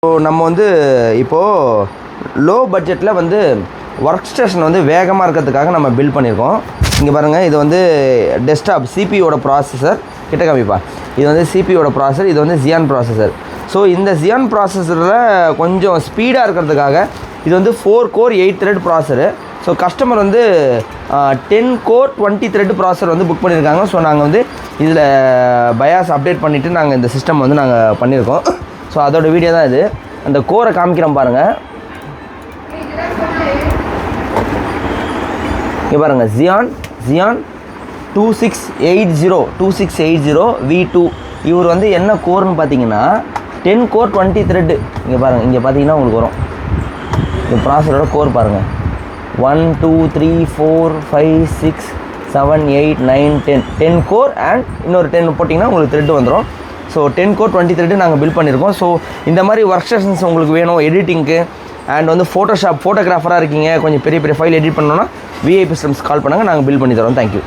So நம்ம வந்து இப்போது லோ பட்ஜெட்டில் வந்து ஒர்க் ஸ்டேஷன் வந்து வேகமாக இருக்கிறதுக்காக நம்ம பில்ட் பண்ணியிருக்கோம். இங்கே பாருங்கள், இது வந்து டெஸ்க்டாப் சிபியோட ப்ராசஸர். கிட்ட காமிப்பா. இது வந்து சிபியோட ப்ராசஸர், இது வந்து ஜியான் ப்ராசஸர். ஸோ இந்த ஜியான் ப்ராசஸரில் கொஞ்சம் ஸ்பீடாக இருக்கிறதுக்காக இது வந்து 4 core 8 thread processor. So customer வந்து 10 கோர் 20 த்ரெட் ப்ராசஸர் வந்து புக் பண்ணியிருக்காங்க. ஸோ நாங்கள் வந்து இதில் பயாஸ் அப்டேட் பண்ணிவிட்டு நாங்கள் இந்த சிஸ்டம் வந்து நாங்கள் பண்ணியிருக்கோம். ஸோ அதோட வீடியோ தான் இது. அந்த கோரை காமிக்கிறோம் பாருங்கள். இங்கே பாருங்கள், ஜியான் 2680 V2. இவர் வந்து என்ன கோர்னு பார்த்தீங்கன்னா 10 கோர் 20 த்ரெட்டு. இங்கே பாருங்கள், இங்கே பார்த்தீங்கன்னா உங்களுக்கு வரும் இந்த ப்ராசஸரோட கோர் பாருங்கள். 1 2 3 4 5 6 7 8 9 10 கோர் அண்ட் இன்னொரு 10 போட்டிங்கன்னா உங்களுக்கு த்ரெட்டு வந்துடும். ஸோ 10 கோர் 20 த்ரெட்டு நாங்கள் பில்ட் பண்ணியிருக்கோம். ஸோ இந்த மாதிரி ஒர்க் ஸ்டேஷன்ஸ் உங்களுக்கு வேணும் எடிட்டிங்க்கு அண்ட் வந்து ஃபோட்டோகிராஃபராக இருக்கீங்க, கொஞ்சம் பெரிய பெரிய ஃபைல் எடிட் பண்ணோன்னா விஐபி சிஸ்டம்ஸ் கால் பண்ணுங்கள், நாங்கள் பில்ட் பண்ணி தரோம். தேங்க்யூ.